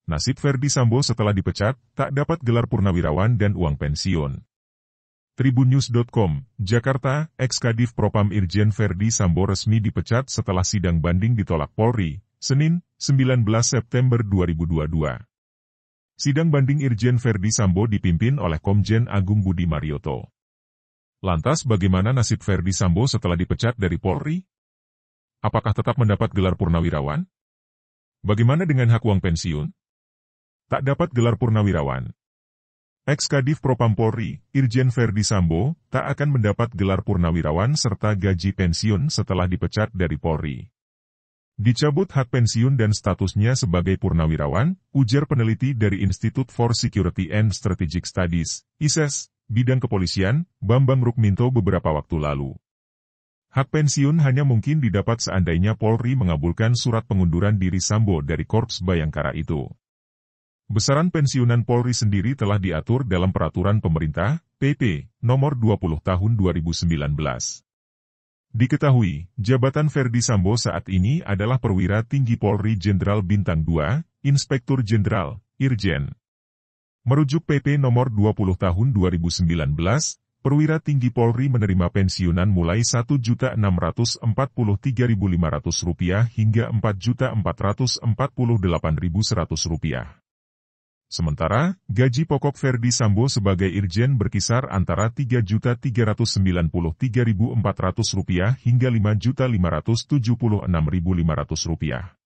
Nasib Ferdy Sambo setelah dipecat, tak dapat gelar purnawirawan dan uang pensiun. Tribunnews.com, Jakarta, Ex-Kadif Propam Irjen Ferdy Sambo resmi dipecat setelah sidang banding ditolak Polri, Senin, 19 September 2022. Sidang banding Irjen Ferdy Sambo dipimpin oleh Komjen Agung Budi Marioto. Lantas bagaimana nasib Ferdy Sambo setelah dipecat dari Polri? Apakah tetap mendapat gelar purnawirawan? Bagaimana dengan hak uang pensiun? Tak dapat gelar purnawirawan. Ex-Kadif Propam Polri, Irjen Ferdy Sambo, tak akan mendapat gelar purnawirawan serta gaji pensiun setelah dipecat dari Polri. Dicabut hak pensiun dan statusnya sebagai purnawirawan, ujar peneliti dari Institute for Security and Strategic Studies, ISES, bidang kepolisian, Bambang Rukminto beberapa waktu lalu. Hak pensiun hanya mungkin didapat seandainya Polri mengabulkan surat pengunduran diri Sambo dari Korps Bayangkara itu. Besaran pensiunan Polri sendiri telah diatur dalam Peraturan Pemerintah, PP, Nomor 20 Tahun 2019. Diketahui, jabatan Ferdy Sambo saat ini adalah Perwira Tinggi Polri Jenderal Bintang 2, Inspektur Jenderal, Irjen. Merujuk PP Nomor 20 Tahun 2019, Perwira Tinggi Polri menerima pensiunan mulai Rp1.643.500 hingga Rp4.448.100. Sementara, gaji pokok Ferdy Sambo sebagai Irjen berkisar antara Rp3.943.400 hingga Rp5.576.500.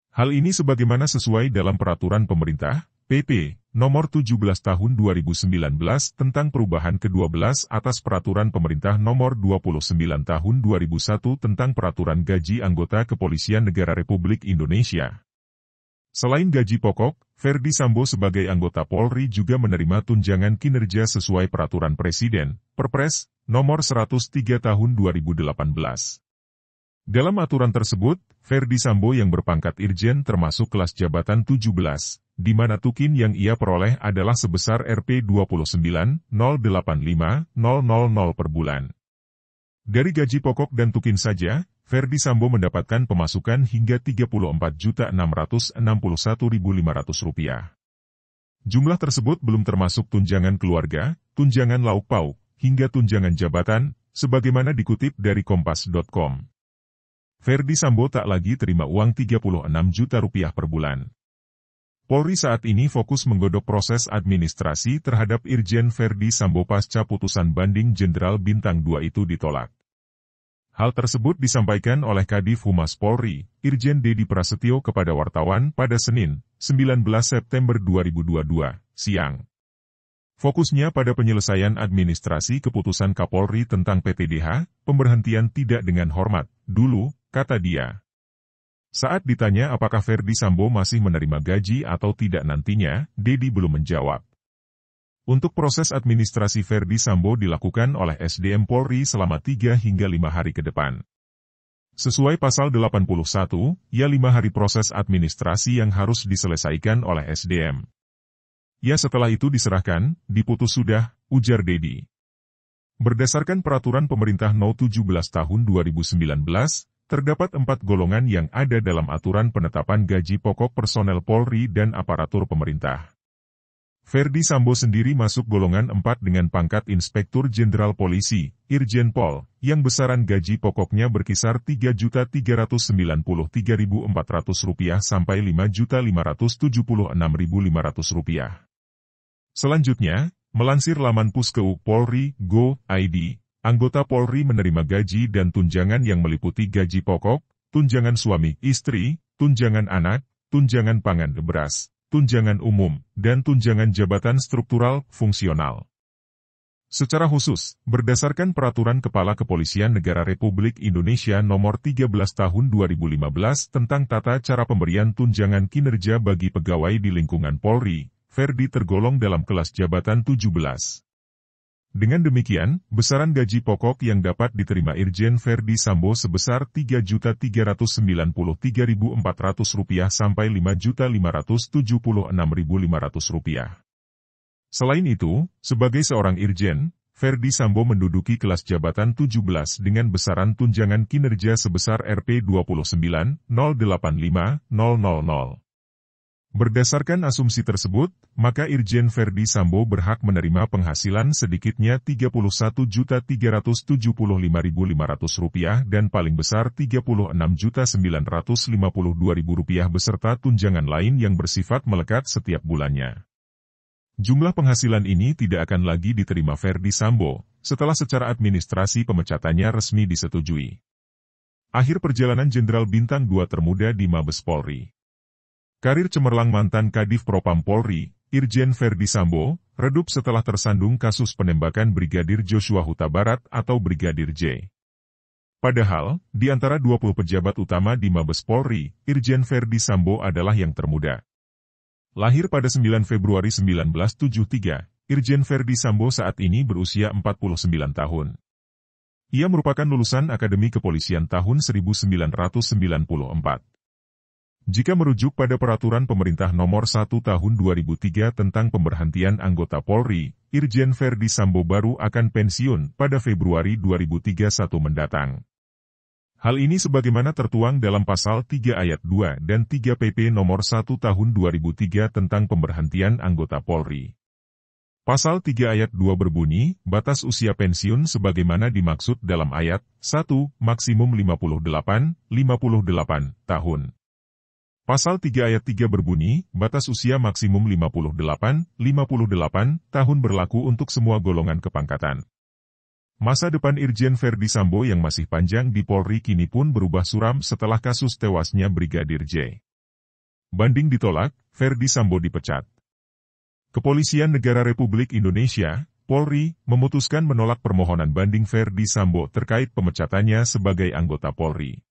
Hal ini sebagaimana sesuai dalam Peraturan Pemerintah, PP, Nomor 17 Tahun 2019 tentang perubahan ke-12 atas Peraturan Pemerintah Nomor 29 Tahun 2001 tentang Peraturan Gaji Anggota Kepolisian Negara Republik Indonesia. Selain gaji pokok, Ferdy Sambo sebagai anggota Polri juga menerima tunjangan kinerja sesuai Peraturan Presiden, Perpres, Nomor 103 Tahun 2018. Dalam aturan tersebut, Ferdy Sambo yang berpangkat Irjen termasuk kelas jabatan 17, di mana tukin yang ia peroleh adalah sebesar Rp29.085.000 per bulan. Dari gaji pokok dan tukin saja, Ferdy Sambo mendapatkan pemasukan hingga Rp34.661.500. Jumlah tersebut belum termasuk tunjangan keluarga, tunjangan lauk pauk, hingga tunjangan jabatan, sebagaimana dikutip dari Kompas.com. Ferdy Sambo tak lagi terima uang Rp36 juta per bulan. Polri saat ini fokus menggodok proses administrasi terhadap Irjen Ferdy Sambo pasca putusan banding Jenderal Bintang 2 itu ditolak. Hal tersebut disampaikan oleh Kadif Humas Polri, Irjen Dedi Prasetyo kepada wartawan pada Senin, 19 September 2022, siang. Fokusnya pada penyelesaian administrasi keputusan Kapolri tentang PTDH, pemberhentian tidak dengan hormat, dulu, kata dia. Saat ditanya apakah Ferdy Sambo masih menerima gaji atau tidak nantinya, Dedi belum menjawab. Untuk proses administrasi Ferdy Sambo dilakukan oleh SDM Polri selama 3 hingga 5 hari ke depan. Sesuai pasal 81, ya 5 hari proses administrasi yang harus diselesaikan oleh SDM. Ya setelah itu diserahkan, diputus sudah, ujar Dedi. Berdasarkan Peraturan Pemerintah No. 17 Tahun 2019, terdapat 4 golongan yang ada dalam aturan penetapan gaji pokok personel Polri dan aparatur pemerintah. Ferdy Sambo sendiri masuk golongan 4 dengan pangkat Inspektur Jenderal Polisi, Irjen Pol, yang besaran gaji pokoknya berkisar Rp3.993.400 sampai Rp5.576.500. Selanjutnya, melansir laman Puskeu Polri, Go.id, anggota Polri menerima gaji dan tunjangan yang meliputi gaji pokok, tunjangan suami, istri, tunjangan anak, tunjangan pangan beras, tunjangan umum, dan tunjangan jabatan struktural, fungsional. Secara khusus, berdasarkan Peraturan Kepala Kepolisian Negara Republik Indonesia Nomor 13 Tahun 2015 tentang tata cara pemberian tunjangan kinerja bagi pegawai di lingkungan Polri, Ferdy tergolong dalam kelas jabatan 17. Dengan demikian, besaran gaji pokok yang dapat diterima Irjen Ferdy Sambo sebesar Rp3.393.400 sampai Rp5.576.500. Selain itu, sebagai seorang Irjen, Ferdy Sambo menduduki kelas jabatan 17 dengan besaran tunjangan kinerja sebesar Rp29.085.000. Berdasarkan asumsi tersebut, maka Irjen Verdi Sambo berhak menerima penghasilan sedikitnya Rp31.375.500 dan paling besar Rp36.952.000 beserta tunjangan lain yang bersifat melekat setiap bulannya. Jumlah penghasilan ini tidak akan lagi diterima Verdi Sambo, setelah secara administrasi pemecatannya resmi disetujui. Akhir perjalanan Jenderal Bintang 2 termuda di Mabes Polri. Karir cemerlang mantan Kadif Propam Polri, Irjen Verdi Sambo, redup setelah tersandung kasus penembakan Brigadir Joshua Huta Barat atau Brigadir J. Padahal, di antara 20 pejabat utama di Mabes Polri, Irjen Verdi Sambo adalah yang termuda. Lahir pada 9 Februari 1973, Irjen Verdi Sambo saat ini berusia 49 tahun. Ia merupakan lulusan Akademi Kepolisian tahun 1994. Jika merujuk pada Peraturan Pemerintah Nomor 1 Tahun 2003 tentang pemberhentian anggota Polri, Irjen Verdi Sambo baru akan pensiun pada Februari 2031 mendatang. Hal ini sebagaimana tertuang dalam Pasal 3 Ayat 2 dan 3 PP Nomor 1 Tahun 2003 tentang pemberhentian anggota Polri. Pasal 3 Ayat 2 berbunyi, batas usia pensiun sebagaimana dimaksud dalam ayat 1, maksimum 58 tahun. Pasal 3 ayat 3 berbunyi, batas usia maksimum 58 tahun berlaku untuk semua golongan kepangkatan. Masa depan Irjen Verdi Sambo yang masih panjang di Polri kini pun berubah suram setelah kasus tewasnya Brigadir J. Banding ditolak, Verdi Sambo dipecat. Kepolisian Negara Republik Indonesia, Polri, memutuskan menolak permohonan banding Verdi Sambo terkait pemecatannya sebagai anggota Polri.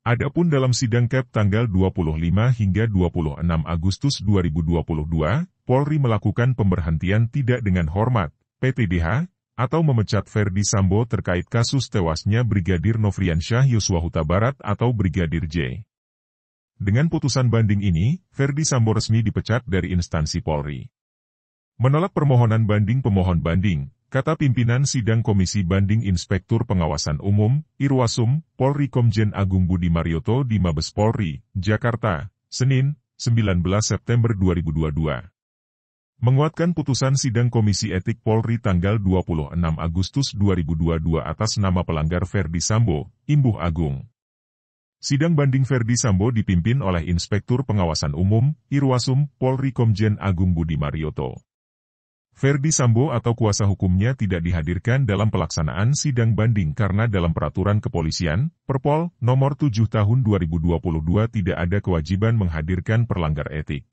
Adapun dalam sidang KEP tanggal 25 hingga 26 Agustus 2022, Polri melakukan pemberhentian tidak dengan hormat, PTDH, atau memecat Verdi Sambo terkait kasus tewasnya Brigadir Nofriansyah Yosua Huta Barat atau Brigadir J. Dengan putusan banding ini, Verdi Sambo resmi dipecat dari instansi Polri. Menolak permohonan banding pemohon banding, kata pimpinan sidang Komisi Banding Inspektur Pengawasan Umum, Irwasum, Polri Komjen Agung Budi Marioto di Mabes Polri, Jakarta, Senin, 19 September 2022. Menguatkan putusan sidang Komisi Etik Polri tanggal 26 Agustus 2022 atas nama pelanggar Verdi Sambo, Imbuh Agung. Sidang banding Verdi Sambo dipimpin oleh Inspektur Pengawasan Umum, Irwasum, Polri Komjen Agung Budi Marioto. Verdi Sambo atau kuasa hukumnya tidak dihadirkan dalam pelaksanaan sidang banding karena dalam Peraturan Kepolisian, Perpol, Nomor 7 Tahun 2022 tidak ada kewajiban menghadirkan pelanggar etik.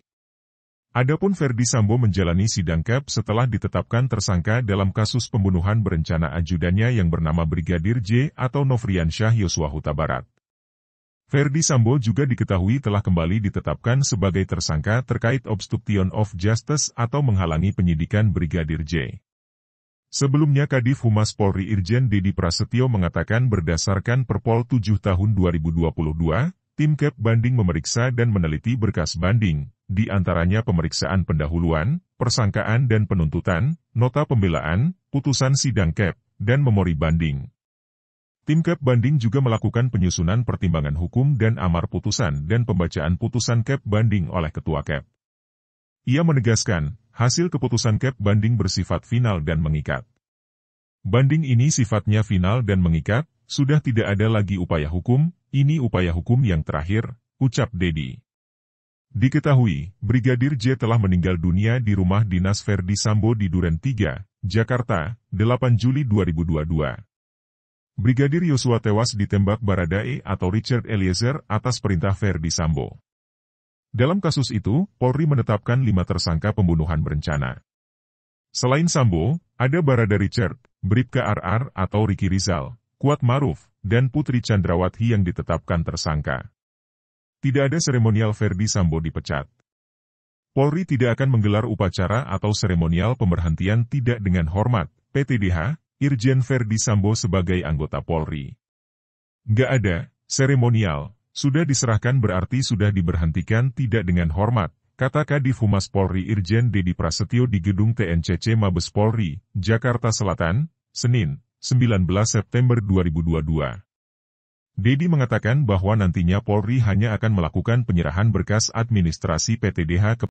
Adapun Verdi Sambo menjalani sidang KEP setelah ditetapkan tersangka dalam kasus pembunuhan berencana ajudannya yang bernama Brigadir J atau Nofriansyah Yosua Huta Barat. Verdi Sambo juga diketahui telah kembali ditetapkan sebagai tersangka terkait obstruction of justice atau menghalangi penyidikan Brigadir J. Sebelumnya Kadif Humas Polri Irjen Dedi Prasetyo mengatakan berdasarkan Perpol 7 Tahun 2022, tim KEP banding memeriksa dan meneliti berkas banding, di antaranya pemeriksaan pendahuluan, persangkaan dan penuntutan, nota pembelaan, putusan sidang KEP, dan memori banding. Tim KEP banding juga melakukan penyusunan pertimbangan hukum dan amar putusan dan pembacaan putusan KEP banding oleh Ketua KEP. Ia menegaskan, hasil keputusan KEP banding bersifat final dan mengikat. Banding ini sifatnya final dan mengikat, sudah tidak ada lagi upaya hukum, ini upaya hukum yang terakhir, ucap Dedi. Diketahui, Brigadir J telah meninggal dunia di rumah dinas Verdi Sambo di Duren 3, Jakarta, 8 Juli 2022. Brigadir Yosua tewas ditembak Baradae atau Richard Eliezer atas perintah Verdi Sambo. Dalam kasus itu, Polri menetapkan 5 tersangka pembunuhan berencana. Selain Sambo, ada Barada Richard, Bribka RR atau Ricky Rizal, Kuat Maruf, dan Putri Chandrawati yang ditetapkan tersangka. Tidak ada seremonial Verdi Sambo dipecat. Polri tidak akan menggelar upacara atau seremonial pemberhentian tidak dengan hormat, PTDH, Irjen Verdi Sambo sebagai anggota Polri. Nggak ada, seremonial, sudah diserahkan berarti sudah diberhentikan tidak dengan hormat, kata Kadif Humas Polri Irjen Dedi Prasetyo di Gedung TNCC Mabes Polri, Jakarta Selatan, Senin, 19 September 2022. Dedi mengatakan bahwa nantinya Polri hanya akan melakukan penyerahan berkas administrasi PTDH